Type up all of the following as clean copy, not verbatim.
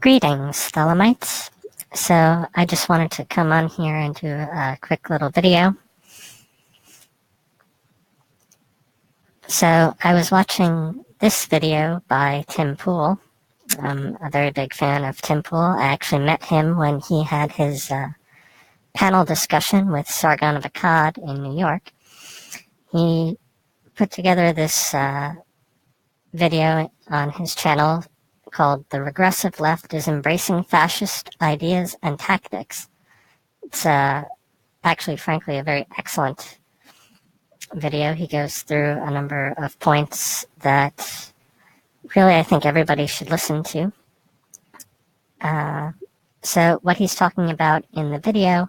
Greetings, Thelemites. So I just wanted to come on here and do a quick little video. So I was watching this video by Tim Pool. I'm a very big fan of Tim Pool. I actually met him when he had his panel discussion with Sargon of Akkad in New York. He put together this video on his channel called "The Regressive Left is Embracing Fascist Ideas and Tactics." It's actually, frankly, a very excellent video. He goes through a number of points that really I think everybody should listen to. So what he's talking about in the video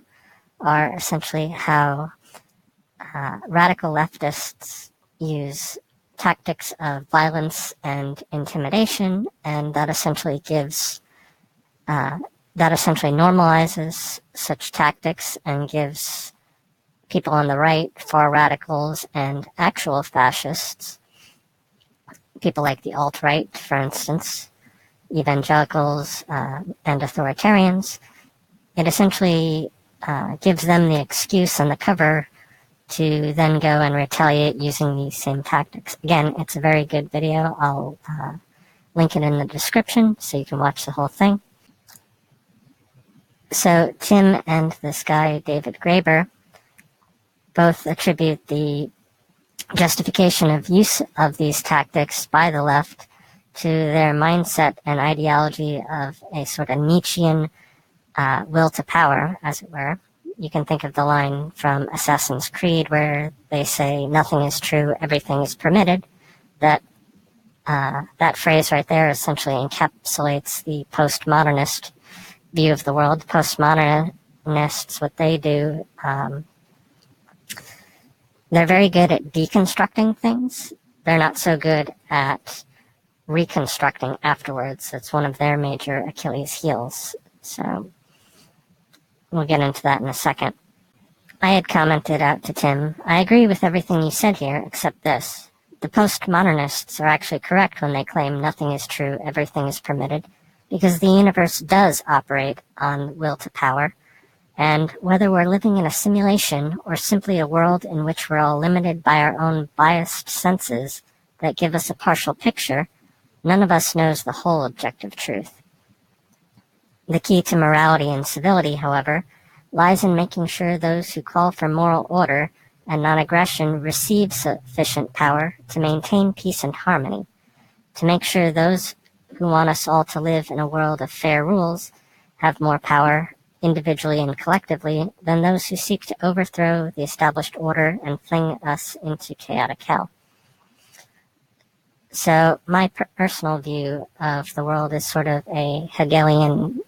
are essentially how radical leftists use tactics of violence and intimidation, and that essentially normalizes such tactics and gives people on the right, far radicals, and actual fascists, people like the alt-right, for instance, evangelicals and authoritarians, it essentially gives them the excuse and the cover to then go and retaliate using these same tactics. Again, it's a very good video. I'll link it in the description so you can watch the whole thing. So Tim and this guy, David Graeber, both attribute the justification of use of these tactics by the left to their mindset and ideology of a sort of Nietzschean will to power, as it were. You can think of the line from Assassin's Creed where they say, "Nothing is true, everything is permitted." That phrase right there essentially encapsulates the postmodernist view of the world. Postmodernists, what they do, they're very good at deconstructing things. They're not so good at reconstructing afterwards. It's one of their major Achilles heels. So we'll get into that in a second. I had commented out to Tim, "I agree with everything you said here, except this. The postmodernists are actually correct when they claim nothing is true, everything is permitted, because the universe does operate on will to power. And whether we're living in a simulation or simply a world in which we're all limited by our own biased senses that give us a partial picture, none of us knows the whole objective truth. The key to morality and civility, however, lies in making sure those who call for moral order and non-aggression receive sufficient power to maintain peace and harmony, to make sure those who want us all to live in a world of fair rules have more power individually and collectively than those who seek to overthrow the established order and fling us into chaotic hell." So my personal view of the world is sort of a Hegelian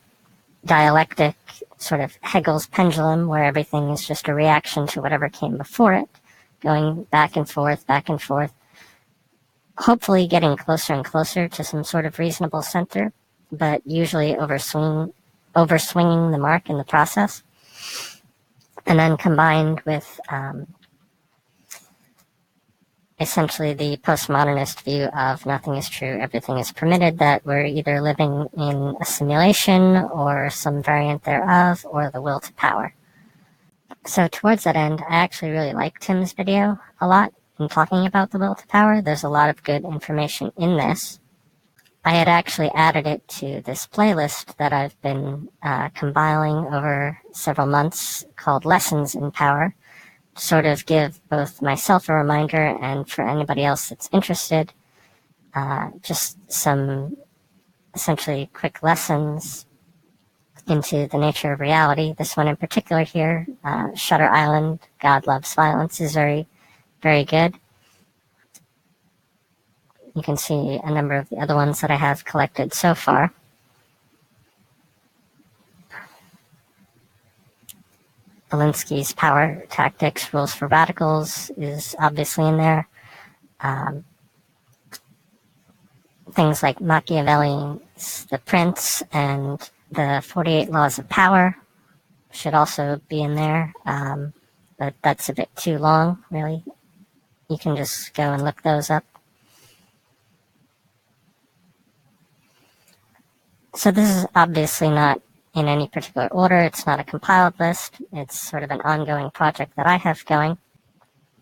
dialectic, sort of Hegel's pendulum, where everything is just a reaction to whatever came before it, going back and forth, hopefully getting closer and closer to some sort of reasonable center, but usually overswinging the mark in the process. And then combined with essentially the postmodernist view of nothing is true, everything is permitted, that we're either living in a simulation or some variant thereof, or the will to power. So towards that end, I actually really like Tim's video a lot in talking about the will to power. There's a lot of good information in this. I had actually added it to this playlist that I've been compiling over several months called Lessons in Power, to sort of give both myself a reminder and for anybody else that's interested, just some essentially quick lessons into the nature of reality. This one in particular here, Shutter Island, God Loves Violence, is very, very good. You can see a number of the other ones that I have collected so far. Alinsky's Power Tactics, Rules for Radicals is obviously in there. Things like Machiavelli's The Prince and the 48 Laws of Power should also be in there, but that's a bit too long, really. You can just go and look those up. So this is obviously not in any particular order. It's not a compiled list. It's sort of an ongoing project that I have going.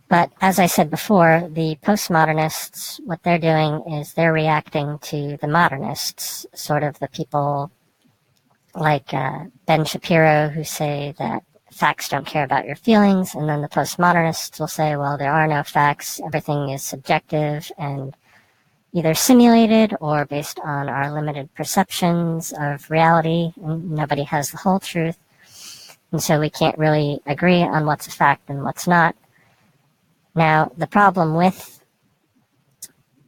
But as I said before, the postmodernists, what they're doing is they're reacting to the modernists, sort of the people like Ben Shapiro who say that facts don't care about your feelings, and then the postmodernists will say, well, there are no facts, everything is subjective and either simulated or based on our limited perceptions of reality, and nobody has the whole truth, and so we can't really agree on what's a fact and what's not. Now, the problem with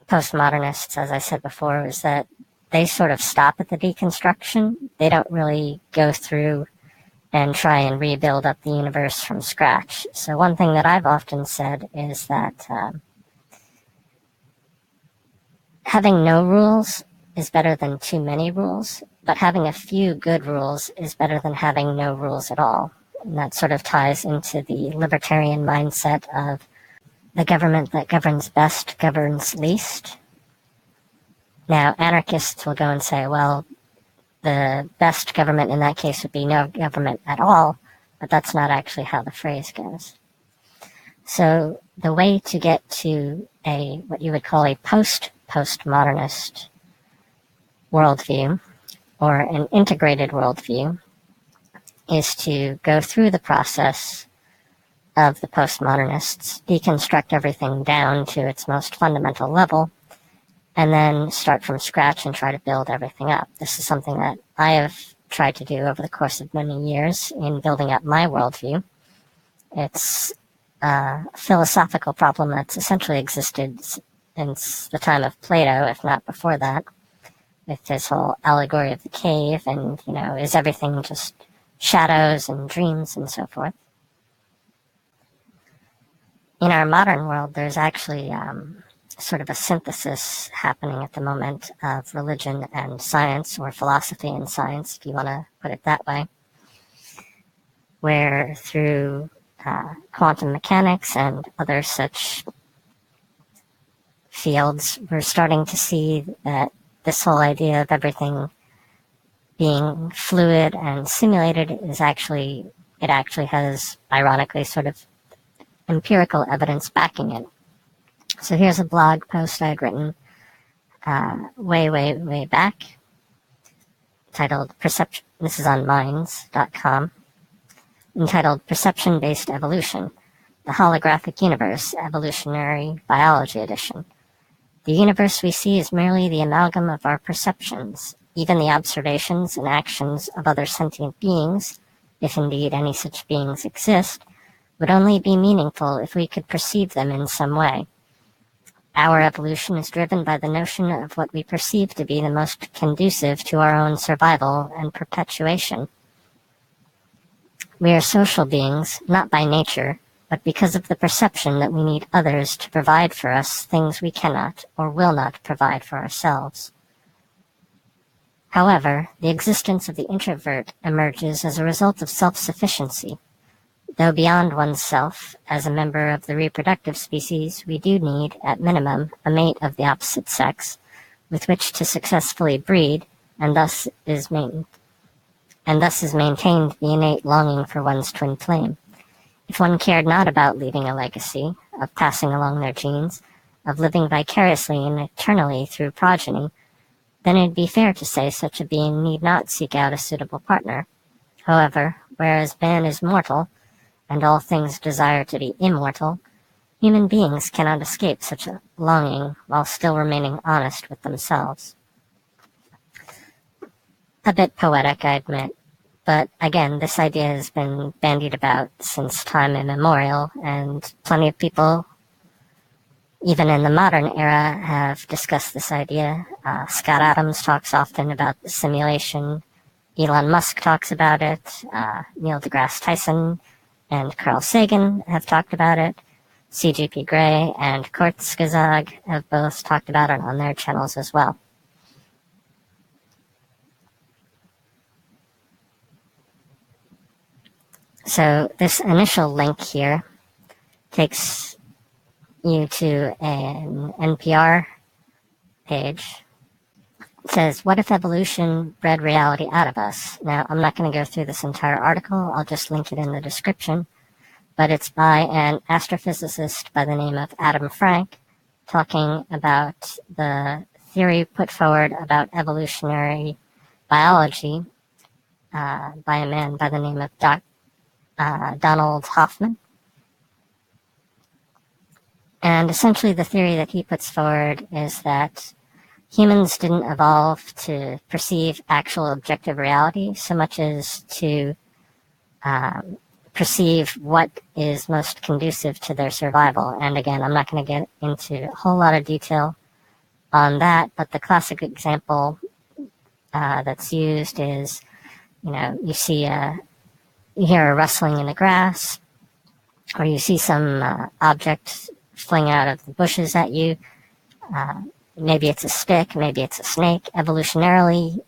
postmodernists, as I said before, is that they sort of stop at the deconstruction. They don't really go through and try and rebuild up the universe from scratch. So one thing that I've often said is that having no rules is better than too many rules, but having a few good rules is better than having no rules at all. And that sort of ties into the libertarian mindset of the government that governs best governs least. Now, anarchists will go and say, well, the best government in that case would be no government at all, but that's not actually how the phrase goes. So the way to get to what you would call a postmodernist worldview, or an integrated worldview, is to go through the process of the postmodernists, deconstruct everything down to its most fundamental level, and then start from scratch and try to build everything up. This is something that I have tried to do over the course of many years in building up my worldview. It's a philosophical problem that's essentially existed since the time of Plato, if not before that, with this whole allegory of the cave and, is everything just shadows and dreams and so forth. In our modern world, there's actually sort of a synthesis happening at the moment of religion and science, or philosophy and science, if you want to put it that way, where through quantum mechanics and other such fields, we're starting to see that this whole idea of everything being fluid and simulated it actually has, ironically, sort of empirical evidence backing it. So here's a blog post I had written way back, titled Perception. This is on minds.com, entitled Perception-Based Evolution, the Holographic Universe, Evolutionary Biology Edition. The universe we see is merely the amalgam of our perceptions. Even the observations and actions of other sentient beings, if indeed any such beings exist, would only be meaningful if we could perceive them in some way. Our evolution is driven by the notion of what we perceive to be the most conducive to our own survival and perpetuation. We are social beings, not by nature, but because of the perception that we need others to provide for us things we cannot or will not provide for ourselves. However, the existence of the introvert emerges as a result of self-sufficiency. Though beyond oneself, as a member of the reproductive species, we do need, at minimum, a mate of the opposite sex, with which to successfully breed, and thus is maintained the innate longing for one's twin flame. If one cared not about leaving a legacy, of passing along their genes, of living vicariously and eternally through progeny, then it'd be fair to say such a being need not seek out a suitable partner. However, whereas man is mortal, and all things desire to be immortal, human beings cannot escape such a longing while still remaining honest with themselves. A bit poetic, I admit, but again, this idea has been bandied about since time immemorial, and plenty of people, even in the modern era, have discussed this idea. Scott Adams talks often about the simulation. Elon Musk talks about it. Neil deGrasse Tyson and Carl Sagan have talked about it. CGP Grey and Kurzgesagt have both talked about it on their channels as well. So this initial link here takes you to an NPR page It says, what if evolution bred reality out of us? Now, I'm not going to go through this entire article. I'll just link it in the description. But it's by an astrophysicist by the name of Adam Frank, talking about the theory put forward about evolutionary biology by a man by the name of Donald Hoffman. And essentially the theory that he puts forward is that humans didn't evolve to perceive actual objective reality so much as to perceive what is most conducive to their survival. And again, I'm not going to get into a whole lot of detail on that, but the classic example that's used is, you hear a rustling in the grass, or you see some object fling out of the bushes at you. Maybe it's a stick, maybe it's a snake. Evolutionarily,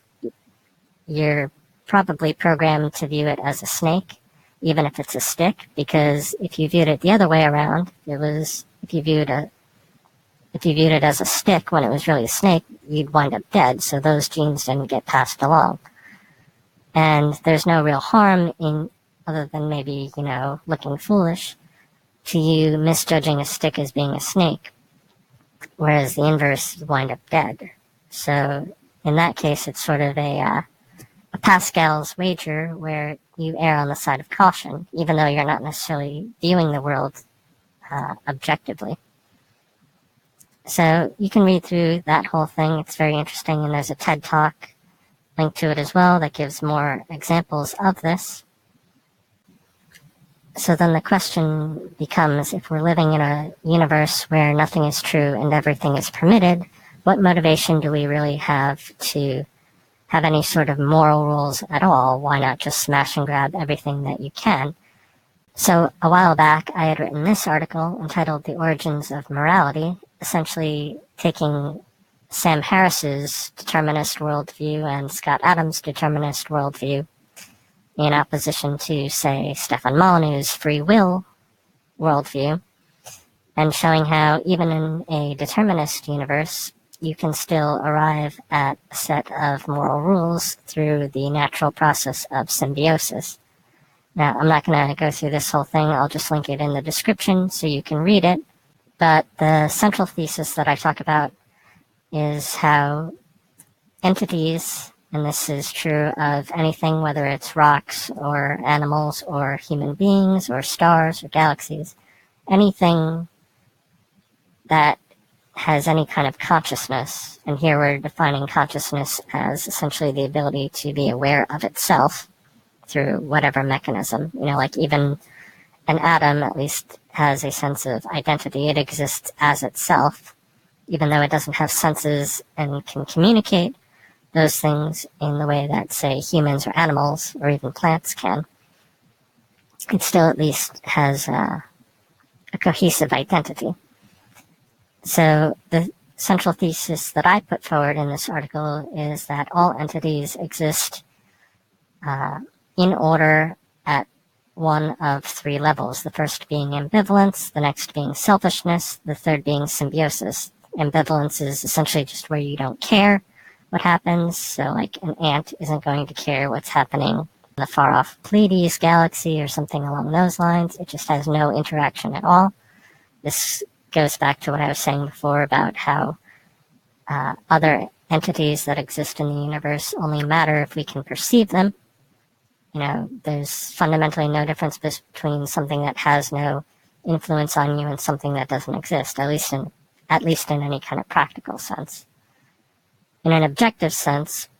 you're probably programmed to view it as a snake, even if it's a stick, because if you viewed it the other way around, if you viewed it as a stick when it was really a snake, you'd wind up dead. So those genes didn't get passed along. And there's no real harm in, other than maybe, looking foolish, to you misjudging a stick as being a snake, whereas the inverse, you wind up dead. So in that case, it's sort of a Pascal's wager where you err on the side of caution, even though you're not necessarily viewing the world objectively. So you can read through that whole thing. It's very interesting, and there's a TED Talk link to it as well that gives more examples of this. So then the question becomes, if we're living in a universe where nothing is true and everything is permitted, what motivation do we really have to have any sort of moral rules at all? Why not just smash and grab everything that you can? So a while back, I had written this article entitled The Origins of Morality, essentially taking Sam Harris's determinist worldview and Scott Adams' determinist worldview in opposition to, say, Stefan Molyneux's free will worldview, and showing how even in a determinist universe, you can still arrive at a set of moral rules through the natural process of symbiosis. Now, I'm not going to go through this whole thing. I'll just link it in the description so you can read it. But the central thesis that I talk about is how entities, and this is true of anything, whether it's rocks or animals or human beings or stars or galaxies, anything that has any kind of consciousness, and here we're defining consciousness as essentially the ability to be aware of itself through whatever mechanism. Like even an atom at least has a sense of identity. It exists as itself, even though it doesn't have senses and can communicate those things in the way that, say, humans or animals or even plants can. It still at least has a cohesive identity. So the central thesis that I put forward in this article is that all entities exist in order at one of three levels. The first being ambivalence, the next being selfishness, the third being symbiosis. Ambivalence is essentially just where you don't care what happens. So like an ant isn't going to care what's happening in the far-off Pleiades galaxy or something along those lines. It just has no interaction at all. This goes back to what I was saying before about how other entities that exist in the universe only matter if we can perceive them. There's fundamentally no difference between something that has no influence on you and something that doesn't exist, at least in any kind of practical sense. In an objective sense,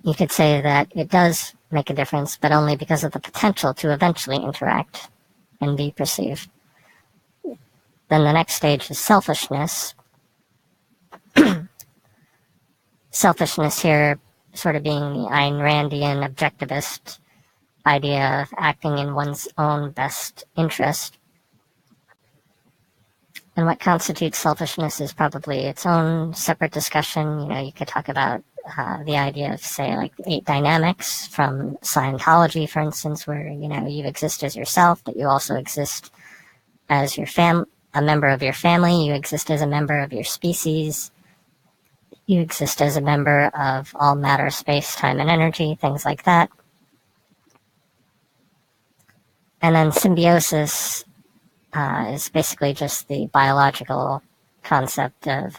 you could say that it does make a difference, but only because of the potential to eventually interact and be perceived. Then the next stage is selfishness. Selfishness here sort of being the Ayn Randian objectivist idea of acting in one's own best interest. And what constitutes selfishness is probably its own separate discussion. You could talk about the idea of, say, like the 8 dynamics from Scientology, for instance, where, you exist as yourself, but you also exist as a member of your family, you exist as a member of your species, You exist as a member of all matter, space, time, and energy, things like that. And then symbiosis is basically just the biological concept of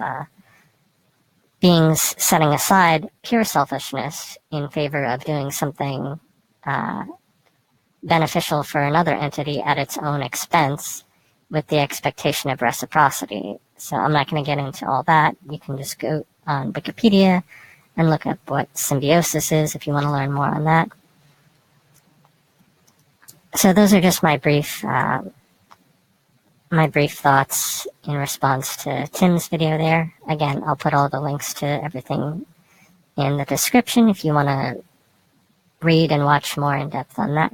beings setting aside pure selfishness in favor of doing something beneficial for another entity at its own expense with the expectation of reciprocity. So I'm not going to get into all that. You can just go on Wikipedia and look up what symbiosis is if you want to learn more on that. So those are just my brief thoughts in response to Tim's video there. Again, I'll put all the links to everything in the description if you want to read and watch more in depth on that.